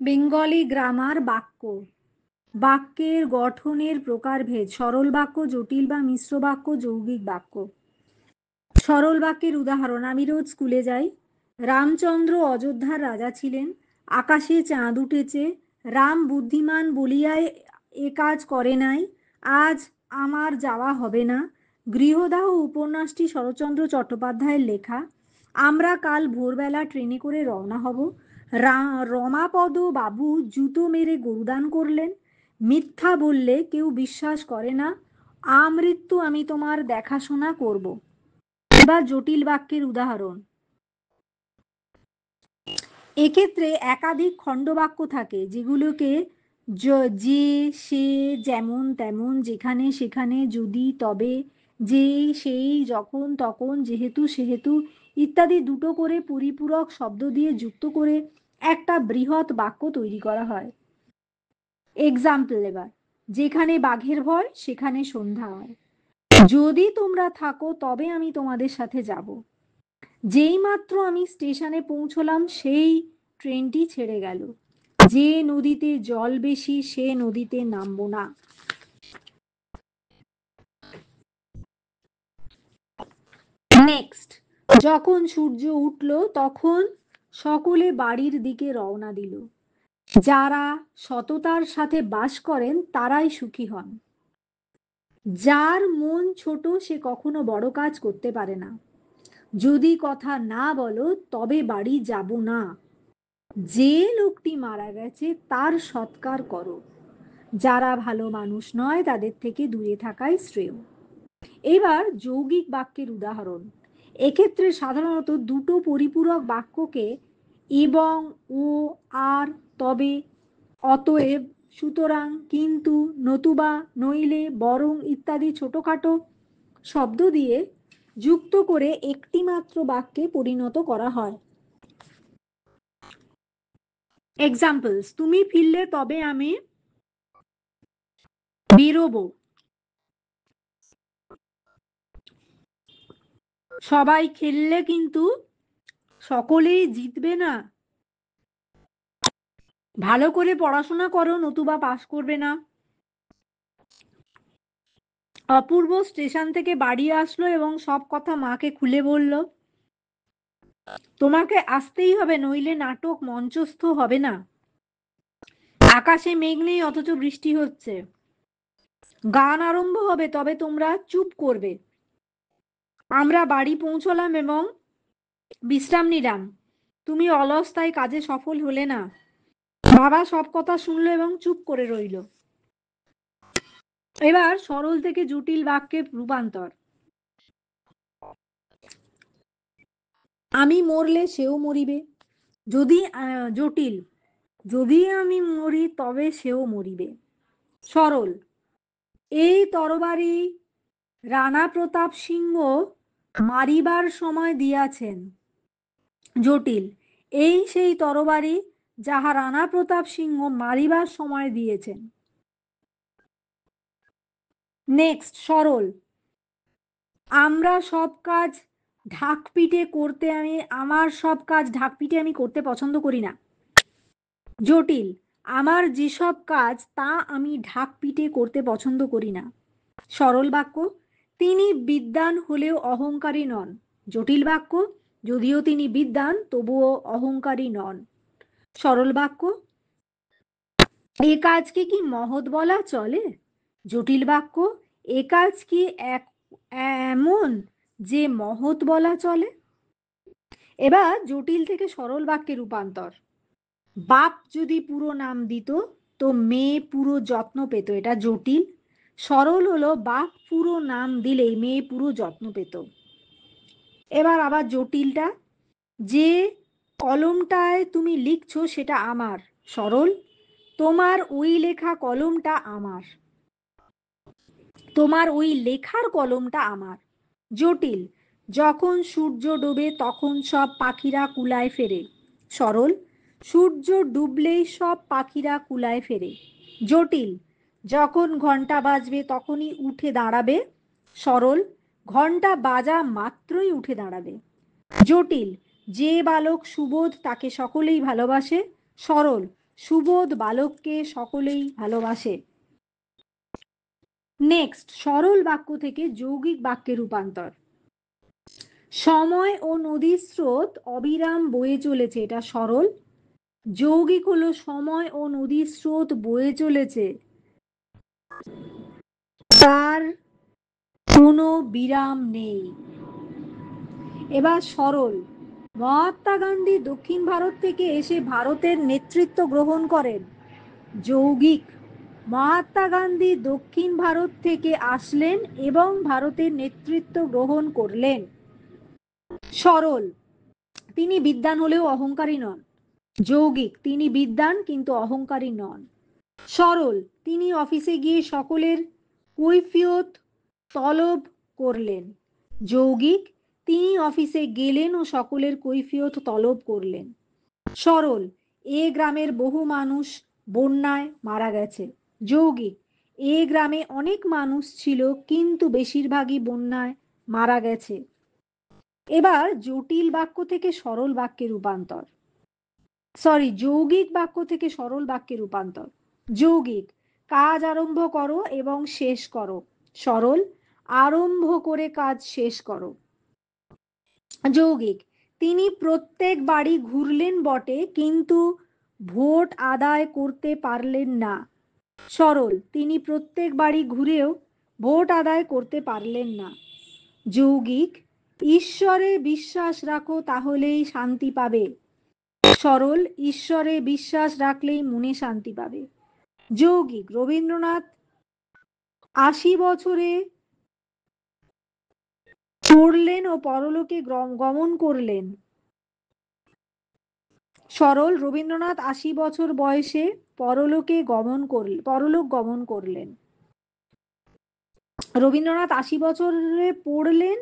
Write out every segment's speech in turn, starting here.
Bengali grammar বাক্য। বাক্যের গঠনের প্রকারভেদ: সরল বাক্য, জটিল বা মিশ্র বাক্য, যৌগিক বাক্য। সরল বাক্যের উদাহরণ: আমি রোজ স্কুলে যাই। রামচন্দ্র অযোধ্যার রাজা ছিলেন। আকাশে চাঁদ উঠেছে। রাম বুদ্ধিমান বলিয়া এ কাজ করে নাই। আজ আমার যাওয়া হবে না। গৃহদাহ উপন্যাসটি শরৎচন্দ্র চট্টোপাধ্যায়ের লেখা। আমরা কাল ভোরবেলা ট্রেনে করে রওনা হব। রমাপদ বাবু জুতো মেরে গরুদান করলেন। মিথ্যা বললে কেউ বিশ্বাস করে না। আমৃত্যু আমি তোমার দেখাশোনা করব। এবার জটিল বাক্যের উদাহরণ: এক্ষেত্রে একাধিক খণ্ডবাক্য থাকে, যেগুলোকে যে, সে, যেমন তেমন, যেখানে সেখানে, যদি তবে, যেই সেই, যখন তখন, যেহেতু সেহেতু ইত্যাদি দুটো করে পরিপূরক শব্দ দিয়ে যুক্ত করে একটা বৃহৎ বাক্য তৈরি করা হয়। এক্সাম্পল এবার: যেখানে বাঘের ভয় সেখানে সন্ধ্যা হয়। যদি তোমরা থাকো তবে আমি তোমাদের সাথে যাব। যেই মাত্র আমি স্টেশনে পৌঁছলাম সেই ট্রেনটি ছেড়ে গেল। যে নদীতে জল বেশি সে নদীতে নামবো না। নেক্সট: যখন সূর্য উঠল তখন সকলে বাড়ির দিকে রওনা দিল। যারা সততার সাথে বাস করেন তারাই সুখী হন। যার মন ছোট সে কখনো বড় কাজ করতে পারে না। যদি কথা না বলো তবে বাড়ি যাব না। যে লোকটি মারা গেছে তার সৎকার করো। যারা ভালো মানুষ নয় তাদের থেকে দূরে থাকাই শ্রেয়। এবার যৌগিক বাক্যের উদাহরণ: এক্ষেত্রে সাধারণত দুটো পরিপূরক বাক্যকে এবং, ও, আর, তবে, অতএব, সুতরাং, কিন্তু, নতুবা, নইলে, বরং ইত্যাদি ছোটখাটো শব্দ দিয়ে যুক্ত করে একটি মাত্র বাক্যে পরিণত করা হয়। এক্সাম্পলস: তুমি ফিরলে তবে আমি বেরোবো। সবাই খেললে কিন্তু সকলেই জিতবে না। ভালো করে পড়াশোনা করো নতুবা পাস করবে না। অপূর্ব স্টেশন থেকে বাড়ি আসলো এবং সব কথা মাকে খুলে বলল। তোমাকে আসতেই হবে, নইলে নাটক মঞ্চস্থ হবে না। আকাশে মেঘ নেই অথচ বৃষ্টি হচ্ছে। গান আরম্ভ হবে তবে তোমরা চুপ করবে। আমরা বাড়ি পৌঁছলাম এবং বিশ্রাম নিলাম। তুমি অলস তাই কাজে সফল হলে না। বাবা সব কথা শুনলো এবং চুপ করে রইল। এবার সরল থেকে জটিল বাক্যের রূপান্তর: আমি মরলে সেও মরিবে। যদি জটিল: যদি আমি মরি তবে সেও মরিবে। সরল: এই তরবারি রানা প্রতাপ সিংহ মারিবার সময় দিয়াছেন। জটিল: এই সেই তরবারি যাহা রানা প্রতাপ সিংহ মারিবার সময় দিয়েছেন। নেক্সট সরল: আমরা সব কাজ ঢাকপিটে করতে আমার সব কাজ ঢাকপিটে আমি করতে পছন্দ করি না। জটিল: আমার যেসব কাজ তা আমি ঢাকপিটে করতে পছন্দ করি না। সরল বাক্য: তিনি বিদ্বান হলেও অহংকারী নন। জটিল বাক্য: যদিও তিনি বিদ্বান তবুও অহংকারী নন। সরল বাক্য: এ কাজকে কি মহৎ বলা চলে? জটিল বাক্য: এ কাজ কি এমন যে মহৎ বলা চলে? এবার জটিল থেকে সরল বাক্যে রূপান্তর: বাপ যদি পুরো নাম দিত তো মেয়ে পুরো যত্ন পেত। এটা জটিল। সরল হলো বাপ পুরো নাম দিলেই মেয়ে পুরো যত্ন পেত। এবার আবার জটিলটা: যে কলমটায় তুমি লিখছো সেটা আমার। সরল: তোমার ওই লেখা কলমটা আমার। তোমার ওই লেখার কলমটা আমার। জটিল: যখন সূর্য ডোবে তখন সব পাখিরা কুলায় ফেরে। সরল: সূর্য ডুবলেই সব পাখিরা কুলায় ফেরে। জটিল: যখন ঘন্টা বাজবে তখনই উঠে দাঁড়াবে। সরল: ঘন্টা বাজা মাত্রই উঠে দাঁড়াবে। জটিল: যে বালক সুবোধ তাকে সকলেই ভালোবাসে। সরল: সুবোধ বালককে সকলেই ভালোবাসে। নেক্সট, সরল বাক্য থেকে যৌগিক বাক্যে রূপান্তর। সময় ও নদীর স্রোত অবিরাম বয়ে চলেছে, এটা সরল। যৌগিক হলো সময় ও নদীর স্রোত বয়ে চলেছে, তার কোনো বিরাম নেই। এবার সরল, মহাত্মা গান্ধী দক্ষিণ ভারত থেকে এসে ভারতের নেতৃত্ব গ্রহণ করেন। যৌগিক, মহাত্মা গান্ধী দক্ষিণ ভারত থেকে আসলেন এবং ভারতের নেতৃত্ব গ্রহণ করলেন। সরল, তিনি বিদ্বান হলেও অহংকারী নন। যৌগিক, তিনি বিদ্বান কিন্তু অহংকারী নন। সরল, তিনি অফিসে গিয়ে সকলের কৈফিয়ত তলব করলেন। যৌগিক, তিনি অফিসে গেলেন ও সকলের কৈফিয়ত তলব করলেন। সরল, এ গ্রামের বহু মানুষ বন্যায় মারা গেছে। যৌগিক, এ গ্রামে অনেক মানুষ ছিল কিন্তু বেশিরভাগই বন্যায় মারা গেছে। এবার জটিল বাক্য থেকে সরল বাক্যে রূপান্তর, যৌগিক বাক্য থেকে সরল বাক্যে রূপান্তর। যৌগিক, কাজ আরম্ভ করো এবং শেষ করো। সরল, আরম্ভ করে কাজ শেষ করো। যৌগিক, তিনি প্রত্যেক বাড়ি ঘুরলেন বটে কিন্তু ভোট আদায় করতে পারলেন না। সরল, তিনি প্রত্যেক বাড়ি ঘুরেও ভোট আদায় করতে পারলেন না। যৌগিক, ঈশ্বরে বিশ্বাস রাখো তাহলেই শান্তি পাবে। সরল, ঈশ্বরে বিশ্বাস রাখলেই মনে শান্তি পাবে। যৌগিক, রবীন্দ্রনাথ 80 বছরে পড়লেন ও পরলোকে গমন করলেন। সরল, রবীন্দ্রনাথ 80 বছর বয়সে পরলোক গমন করলেন। রবীন্দ্রনাথ 80 বছরে পড়লেন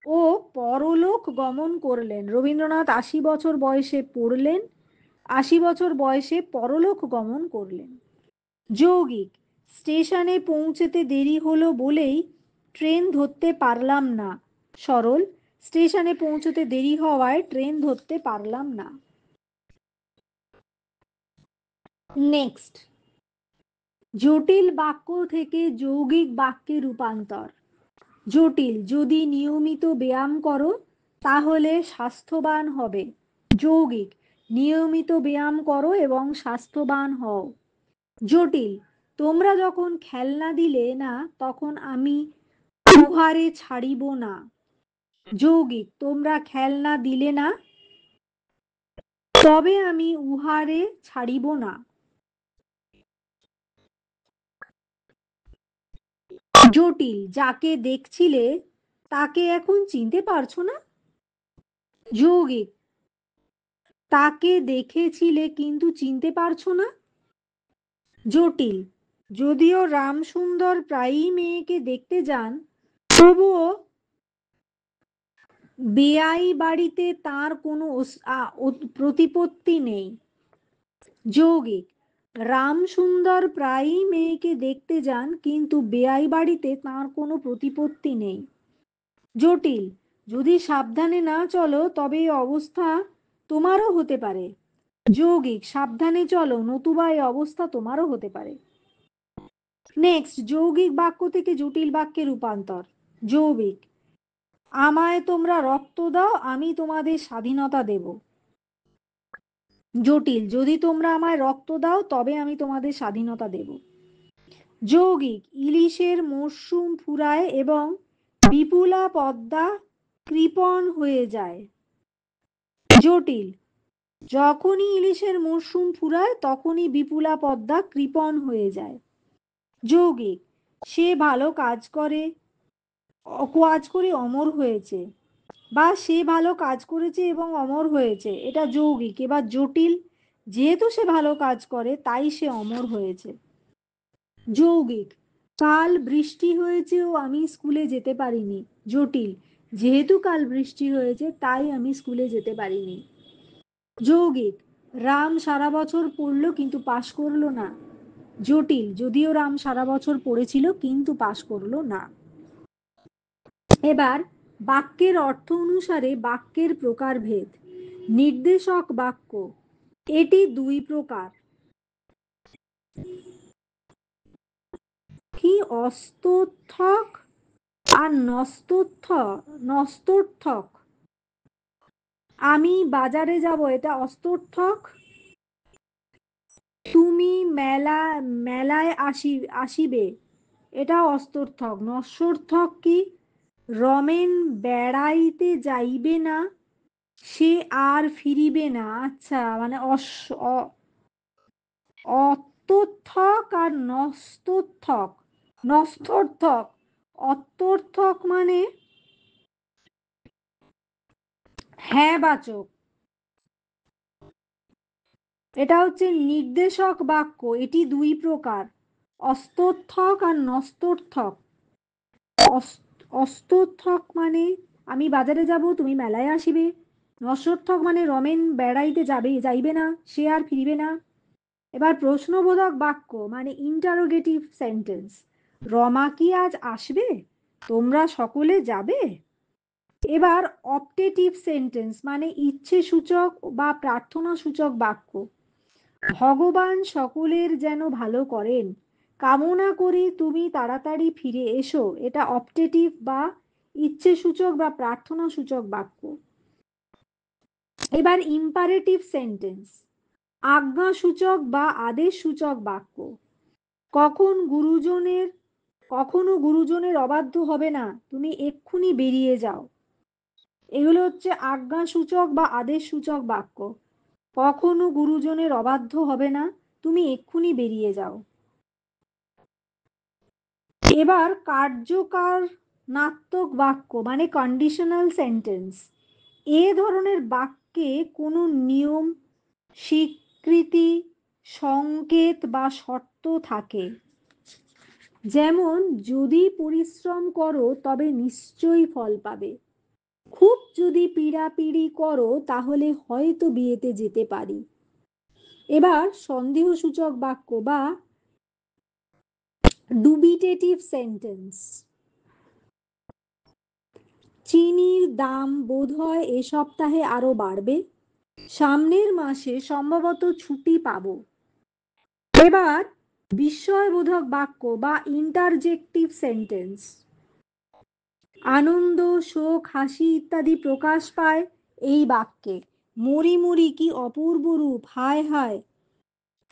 ও পরলোক গমন করলেন। রবীন্দ্রনাথ 80 বছর বয়সে পড়লেন, 80 বছর বয়সে পরলোক গমন করলেন। যৌগিক, স্টেশনে পৌঁছতে দেরি হলো বলেই ট্রেন ধরতে পারলাম না। সরল, স্টেশনে পৌঁছতে দেরি হওয়ায় ট্রেন ধরতে পারলাম না। নেক্সট, জটিল বাক্য থেকে যৌগিক বাক্যে রূপান্তর। জটিল, যদি নিয়মিত ব্যায়াম করো তাহলে স্বাস্থ্যবান হবে। যৌগিক, নিয়মিত ব্যায়াম করো এবং স্বাস্থ্যবান হও। জটিল, তোমরা যখন খেলনা দিলে না তখন আমি উহারে ছাড়িব না। যৌগিক, তোমরা খেলনা দিলে না তবে আমি উহারে ছাড়িব না। জটিল, যাকে দেখছিলে তাকে এখন চিনতে পারছো না। যৌগিক, তাকে দেখেছিলে কিন্তু চিনতে পারছো না। জটিল, যদিও রামসুন্দর প্রায়ই মেয়েকে দেখতে যান তবুও বেয়াই বাড়িতে তার কোনো প্রতিপত্তি নেই। যৌগিক, রামসুন্দর প্রায়ই মেয়েকে দেখতে যান কিন্তু বেয়াই বাড়িতে তার কোনো প্রতিপত্তি নেই। জটিল, যদি সাবধানে না চলো তবে এই অবস্থা তোমারও হতে পারে। যৌগিক, সাবধানে চলো নতুবা এই অবস্থা তোমারও হতে পারে। নেক্সট, যৌগিক বাক্য থেকে জটিল বাক্যে রূপান্তর। যৌগিক, আমায় তোমরা রক্ত দাও আমি তোমাদের স্বাধীনতা দেব। জটিল, যদি তোমরা আমায় রক্ত দাও তবে আমি তোমাদের স্বাধীনতা দেব। যৌগিক, ইলিশের মরশুম ফুরায় এবং বিপুলা পদ্মা কৃপণ হয়ে যায়। জটিল, যখনই ইলিশের মরশুম ফুরায় তখনই বিপুলা পদ্মা কৃপণ হয়ে যায়। যৌগিক, সে ভালো কাজ করে অমর হয়েছে, বা সে ভালো কাজ করেছে এবং অমর হয়েছে, এটা যৌগিক। এবার জটিল, যেহেতু সে ভালো কাজ করে তাই সে অমর হয়েছে। যৌগিক, কাল বৃষ্টি হয়েছে ও আমি স্কুলে যেতে পারিনি। জটিল, যেহেতু কাল বৃষ্টি হয়েছে তাই আমি স্কুলে যেতে পারিনি। যৌগিক, রাম সারা বছর পড়লো কিন্তু পাশ করলো না। জটিল, যদিও রাম সারা বছর পড়েছিল কিন্তু পাশ করলো না। এবার বাক্যের অর্থ অনুসারে বাক্যের প্রকারভেদ। নির্দেশক বাক্য, এটি দুই প্রকার। কি অস্তর্থক আর নস্তর্থক। আমি বাজারে যাব, এটা অস্তর্থক। তুমি মেলায় আসিবে, এটা অস্তর্থক। নস্যর্থক কি? রমেন বেড়াইতে যাইবে না, সে আর ফিরিবে না। আচ্ছা, মানে অত্যর্থক আর নস্তর্থক। নস্তর্থক, অত্যর্থক মানে হ্যাঁ বাচক। এটা হচ্ছে নির্দেশক বাক্য, এটি দুই প্রকার, অস্তর্থক আর নস্তর্থক। অস্তর্থক মানে আমি বাজারে যাব, তুমি মেলায় আসিবে। নস্যর্থক মানে রমেন বেড়াইতে যাইবে না, সে আর ফিরিবে না। এবার প্রশ্নবোধক বাক্য মানে ইন্টারোগেটিভ সেন্টেন্স। রমা কি আজ আসবে? তোমরা সকলে যাবে? এবার অপটেটিভ সেন্টেন্স মানে ইচ্ছে সূচক বা প্রার্থনা সূচক বাক্য। ভগবান সকলের যেন ভালো করেন, কামনা করি তুমি তাড়াতাড়ি ফিরে এসো, এটা অপটেটিভ বা ইচ্ছে সূচক বা প্রার্থনা সূচক বাক্য। এবার ইম্পারেটিভ সেন্টেন্স, আজ্ঞা সূচক বা আদেশ সূচক বাক্য। কখনো গুরুজনের অবাধ্য হবে না, তুমি এক্ষুনি বেরিয়ে যাও। এগুলো হচ্ছে আজ্ঞা সূচক বা আদেশ সূচক বাক্য। কখনো গুরুজনের অবাধ্য হবে না, তুমি এক্ষুনি বেরিয়ে যাও। এবার কার্যকারণাত্মক বাক্য মানে কন্ডিশনাল সেন্টেন্স। এ ধরনের বাক্যে কোনো নিয়ম, স্বীকৃতি, সংকেত বা শর্ত থাকে। যেমন, যদি পরিশ্রম করো তবে নিশ্চয়ই ফল পাবে। খুব যদি পীড়াপিড়ি করো তাহলে হয়তো বিয়েতে যেতে পারি। এবার সন্দেহসূচক বাক্য বা ডুবিটেটিভ সেন্টেন্স। চিনির দাম বোধহয় এ সপ্তাহে আরো বাড়বে, সামনের মাসে সম্ভবত ছুটি পাবো। এবার বিস্ময়বোধক বাক্য বা ইন্টারজেক্টিভ সেন্টেন্স। আনন্দ, শোক, হাসি ইত্যাদি প্রকাশ পায় এই বাক্যে। মরি মরি কি অপূর্ব রূপ, হায় হায়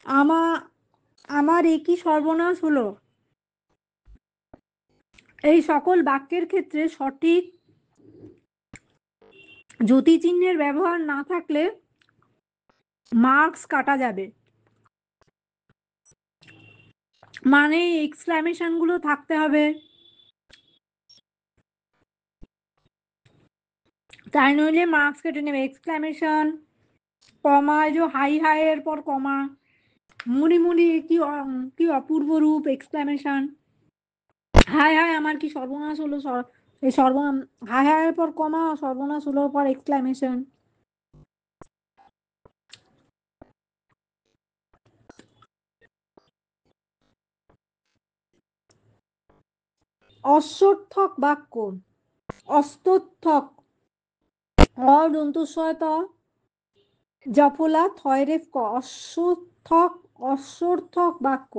আমা আমার এ কি সর্বনাশ হলো। এই সকল বাক্যের ক্ষেত্রে সঠিক যতিচিহ্নের ব্যবহার না থাকলে মার্কস কাটা যাবে। মানে এক্সক্লামেশন গুলো থাকতে হবে, তাই নইলে মার্কস কেটে নেবে। এক্সক্লামেশন, কমা, যে হাই হাই এর পর কমা, মুড়ি মুড়ি কি অপূর্ব রূপ, এক্সক্লামেশন, হাই হাই আমার কি সর্বনাশ হলো, এই সর্বনাম, হাই হাই এর পর কমা, সর্বনাশ হলো পর এক্সক্লামেশন। অস্বর্থক বাক্য, অস্তর্থক, অদন্তস্বয়ত জফলা থয়রেফ ক। অস্বর্থক বাক্য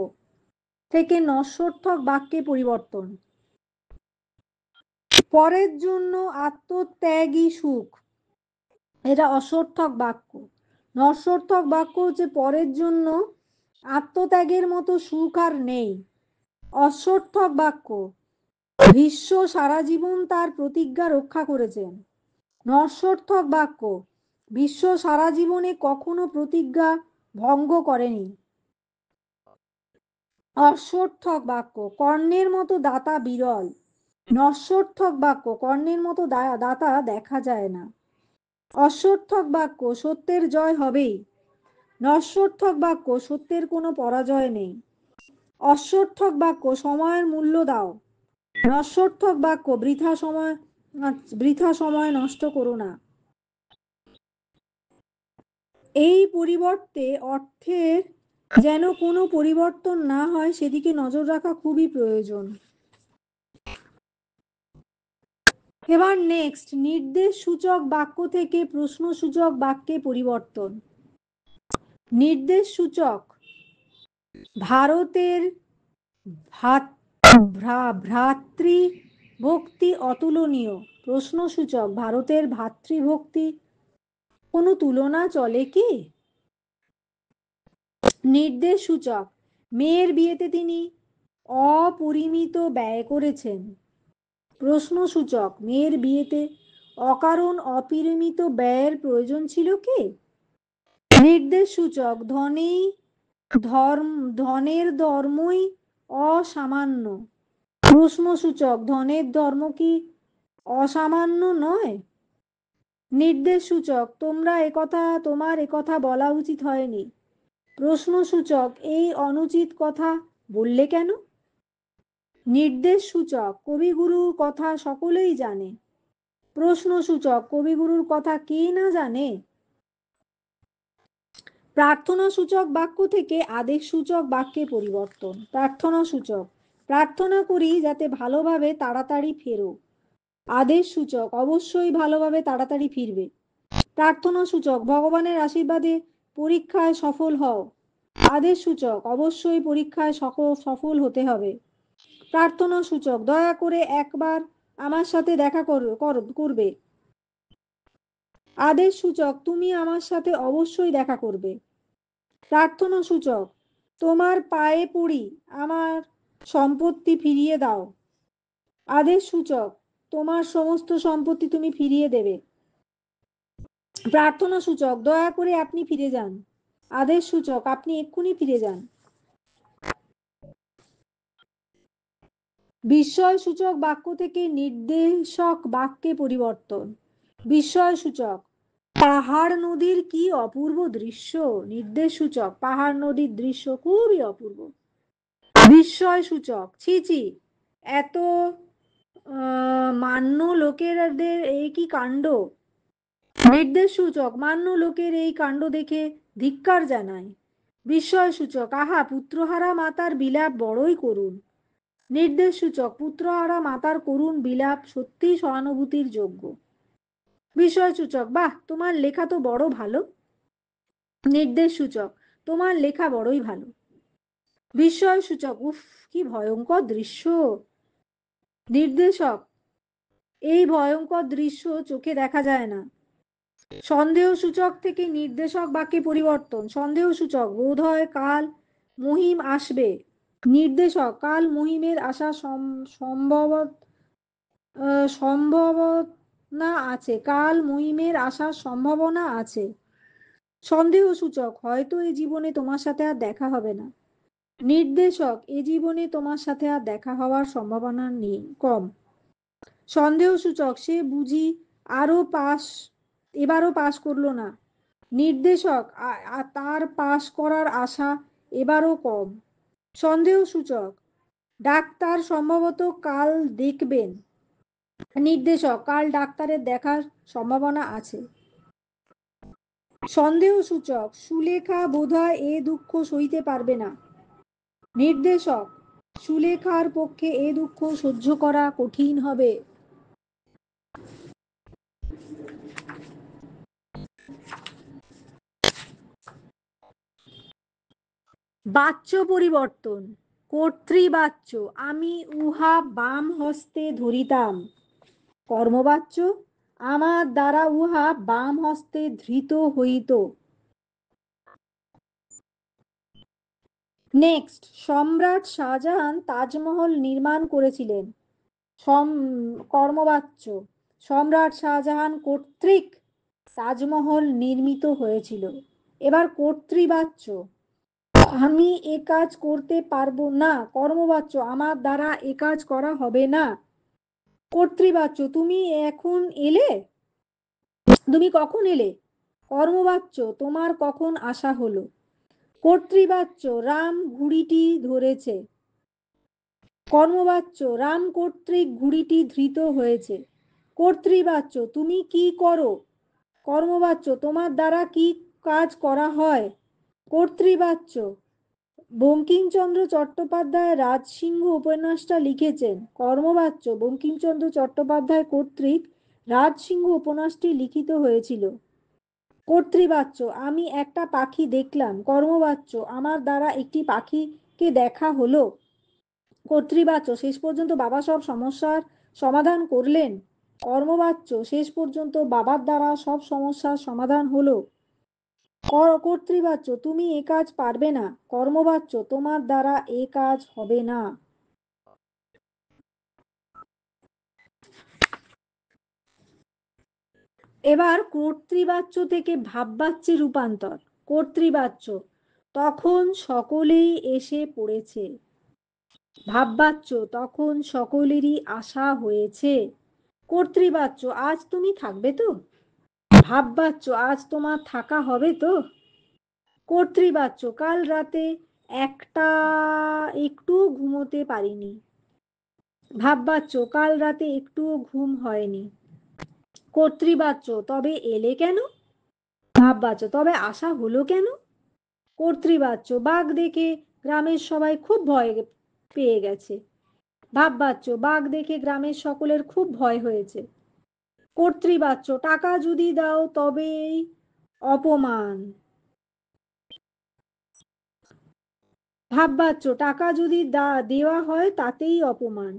থেকে নস্বর্থক বাক্যে পরিবর্তন। পরের জন্য আত্মত্যাগী সুখ, এটা অস্বর্থক বাক্য। নস্বর্থক বাক্য হচ্ছে পরের জন্য আত্মত্যাগের মতো সুখ আর নেই। অস্বর্থক বাক্য, ভীষ্ম সারা জীবন তার প্রতিজ্ঞা রক্ষা করেছেন। নস্বর্থক বাক্য, ভীষ্ম সারা জীবনে কখনো প্রতিজ্ঞা ভঙ্গ করেনি। অস্বর্থক বাক্য, কর্ণের মতো দাতা বিরল। নস্বর্থক বাক্য, কর্ণের মতো দাতা দেখা যায় না। অস্বর্থক বাক্য, সত্যের জয় হবেই। নস্বর্থক বাক্য, সত্যের কোনো পরাজয় নেই। অস্বর্থক বাক্য, সময়ের মূল্য দাও। নস্বর্থক বাক্য, বৃথা সময় নষ্ট করো না। এই পরিবর্তে অর্থের যেন কোনো পরিবর্তন না হয় সেদিকে নজর রাখা খুবই প্রয়োজন। এবার নেক্সট, নির্দেশ সূচক বাক্য থেকে প্রশ্নসূচক বাক্যে পরিবর্তন। নির্দেশ সূচক ভারতের ভ্রাতৃভক্তি অতুলনীয়। প্রশ্নসূচক, ভারতের ভ্রাতৃভক্তি কোনো তুলনা চলে কি? নির্দেশসূচক, মেয়ের বিয়েতে তিনি অপরিমিত ব্যয় করেছেন। প্রশ্নসূচক, মেয়ের বিয়েতে অকারণ অপরিমিত ব্যয়ের প্রয়োজন ছিল কি? নির্দেশসূচক, ধনের ধর্মই অসামান্য। প্রশ্নসূচক, ধনের ধর্ম কি অসামান্য নয়? নির্দেশসূচক, তোমার একথা বলা উচিত হয়নি। প্রশ্নসূচক, এই অনুচিত কথা বললে কেন? নির্দেশসূচক, কবিগুরুর কথা সকলেই জানে। প্রশ্নসূচক, কবিগুরুর কথা কে না জানে? প্রার্থনাসূচক বাক্য থেকে আদেশসূচক বাক্যে পরিবর্তন। প্রার্থনাসূচক, প্রার্থনা করি যাতে ভালোভাবে তাড়াতাড়ি ফেরো। আদেশসূচক, অবশ্যই ভালোভাবে তাড়াতাড়ি ফিরবে। প্রার্থনাসূচক, ভগবানের আশীর্বাদে পরীক্ষায় সফল হও। আদেশসূচক, অবশ্যই পরীক্ষায় সফল হতে হবে। প্রার্থনাসূচক, দয়া করে একবার আমার সাথে দেখা করবে। আদেশসূচক, তুমি আমার সাথে অবশ্যই দেখা করবে। প্রার্থনাসূচক, তোমার পায়ে পড়ি, আমার সম্পত্তি ফিরিয়ে দাও। আদেশসূচক, তোমার সমস্ত সম্পত্তি তুমি ফিরিয়ে দেবে। প্রার্থনাসূচক, দয়া করে আপনি ফিরে যান। আদেশসূচক, আপনি এক্ষুনি ফিরে যান। বিস্ময়সূচক বাক্য থেকে নির্দেশক বাক্যে পরিবর্তন। বিস্ময়সূচক, পাহাড় নদীর কি অপূর্ব দৃশ্য। নির্দেশসূচক, পাহাড় নদীর দৃশ্য খুবই অপূর্ব। বিস্ময়সূচক, ছি ছি, এত মান্য লোকেদের এই কি কাণ্ড। নির্দেশসূচক, মান্য লোকের এই কাণ্ড দেখে ধিক্কার জানায়। বিস্ময়সূচক, আহা, পুত্রহারা মাতার বিলাপ বড়ই করুণ। নির্দেশসূচক, পুত্রহারা মাতার করুণ বিলাপ সত্যিই সহানুভূতির যোগ্য। বিস্ময়সূচক, বাহ, তোমার লেখা তো বড় ভালো। নির্দেশসূচক, তোমার লেখা বড়ই ভালো। বিস্ময়সূচক, উফ, কি ভয়ঙ্কর দৃশ্য। নির্দেশক, এই ভয়ঙ্কর দৃশ্য চোখে দেখা যায় না। সন্দেহসূচক থেকে নির্দেশক বাক্যে পরিবর্তন। সন্দেহসূচক, বোধ হয় কাল মহিম আসবে। নির্দেশক, কাল মহিমের আসা সম্ভাবনা আছে। কাল মহিমের আসার সম্ভাবনা আছে। সন্দেহসূচক, হয়তো এই জীবনে তোমার সাথে আর দেখা হবে না। নির্দেশক, এ জীবনে তোমার সাথে আর দেখা হওয়ার সম্ভাবনা নেই, কম। সন্দেহসূচক, সে বুঝি এবারও পাশ করলো না। নির্দেশক, তার পাশ করার আশা এবারও কম। সন্দেহসূচক, ডাক্তার সম্ভবত কাল দেখবেন। নির্দেশক, কাল ডাক্তারের দেখার সম্ভাবনা আছে। সন্দেহসূচক, সুলেখা বোধহয় এ দুঃখ সইতে পারবে না। নির্দেশক, সুলেখার পক্ষে এ দুঃখ সহ্য করা কঠিন হবে। বাচ্য পরিবর্তন। কর্তৃবাচ্য, আমি উহা বাম হস্তে ধরিতাম। কর্মবাচ্য, আমার দ্বারা উহা বাম হস্তে ধৃত হইত। নেক্সট, সম্রাট শাহজাহান তাজমহল নির্মাণ করেছিলেন। কর্মবাচ্য, সম্রাট শাহজাহান কর্তৃক তাজমহল নির্মিত হয়েছিল। এবার কর্তৃবাচ্য, আমি এ কাজ করতে পারবো না। কর্মবাচ্য, আমার দ্বারা এ কাজ করা হবে না। কর্তৃবাচ্য, তুমি এখন এলে? তুমি কখন এলে? কর্মবাচ্য, তোমার কখন আসা হলো? কর্তৃবাচ্য, রাম ঘুড়িটি ধরেছে। কর্মবাচ্য, রাম কর্তৃক ঘুড়িটি ধৃত হয়েছে। কর্তৃবাচ্য, তুমি কি করো? কর্মবাচ্য, তোমার দ্বারা কি কাজ করা হয়? কর্তৃবাচ্য, বঙ্কিমচন্দ্র চট্টোপাধ্যায় রাজসিংহ উপন্যাসটা লিখেছেন। কর্মবাচ্য, বঙ্কিমচন্দ্র চট্টোপাধ্যায় কর্তৃক রাজসিংহ উপন্যাসটি লিখিত হয়েছিল। কর্তৃবাচ্য, আমি একটা পাখি দেখলাম। কর্মবাচ্য, আমার দ্বারা একটি পাখি কে দেখা হলো। কর্তৃবাচ্য, শেষ পর্যন্ত বাবা সব সমস্যার সমাধান করলেন। কর্মবাচ্য, শেষ পর্যন্ত বাবার দ্বারা সব সমস্যার সমাধান হলো। কর্তৃবাচ্য, তুমি এ কাজ পারবে না। কর্মবাচ্য, তোমার দ্বারা এ কাজ হবে না। এবার কর্তৃবাচ্য থেকে ভাববাচ্যে রূপান্তর। কর্তৃবাচ্য, তখন সকলেই এসে পড়েছে। ভাববাচ্য, তখন সকলেরই আশা হয়েছে। কর্তৃবাচ্য, আজ তুমি থাকবে তো। ভাববাচ্য, আজ তোমার থাকা হবে তো। কর্তৃবাচ্য, কাল রাতে একটুও ঘুমোতে পারিনি। ভাববাচ্য, কাল রাতে একটুও ঘুম হয়নি। কর্তৃবাচ্য, তবে এলে কেন। ভাববাচ্য, তবে আশা হলো কেন। কর্তৃবাচ্য, বাঘ দেখে গ্রামের সবাই খুব ভয় পেয়ে গেছে। ভাববাচ্য, বাঘ দেখে গ্রামের সকলের খুব ভয় হয়েছে। কর্তৃবাচ্য, টাকা যদি দাও তবেই অপমান। ভাববাচ্য, টাকা যদি দেওয়া হয় তাতেই অপমান।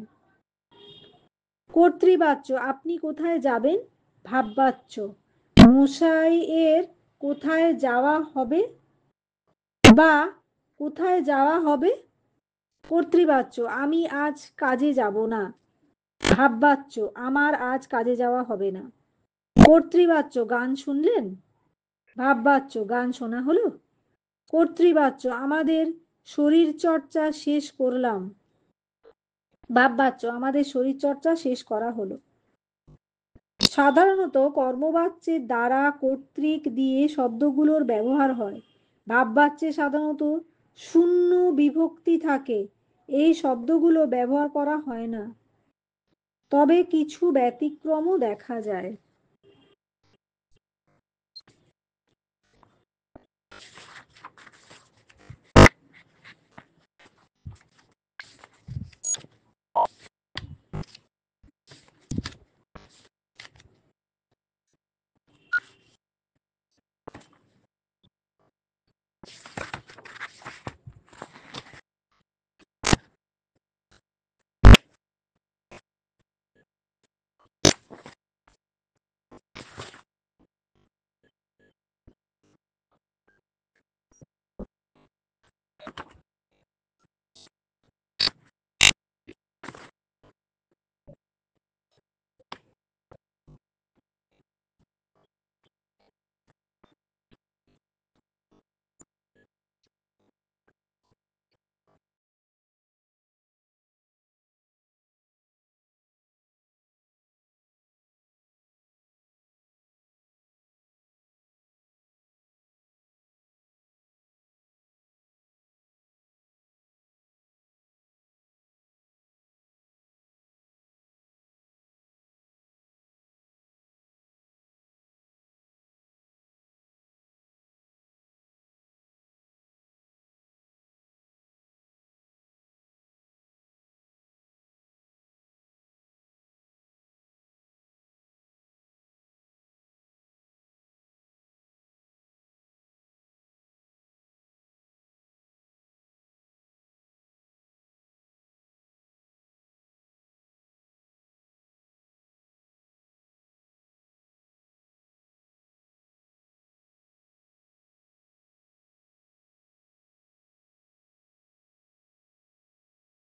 কর্তৃবাচ্য, আপনি কোথায় যাবেন। ভাববাচ্য, মশাই এর কোথায় যাওয়া হবে বা কোথায় যাওয়া হবে। কর্তৃবাচ্য, আমি আজ কাজে যাব না। ভাববাচ্য, আমার আজ কাজে যাওয়া হবে না। কর্তৃবাচ্য, গান শুনলেন। ভাববাচ্য, গান শোনা হলো। কর্তৃবাচ্য, আমাদের শরীর চর্চা শেষ করলাম। ভাববাচ্য, আমাদের শরীর চর্চা শেষ করা হলো। সাধারণত কর্মবাচ্যের দ্বারা কর্তৃক দিয়ে শব্দগুলোর ব্যবহার হয়। ভাববাচ্যে সাধারণত শূন্য বিভক্তি থাকে, এই শব্দগুলো ব্যবহার করা হয় না, তবে কিছু ব্যতিক্রমও দেখা যায়।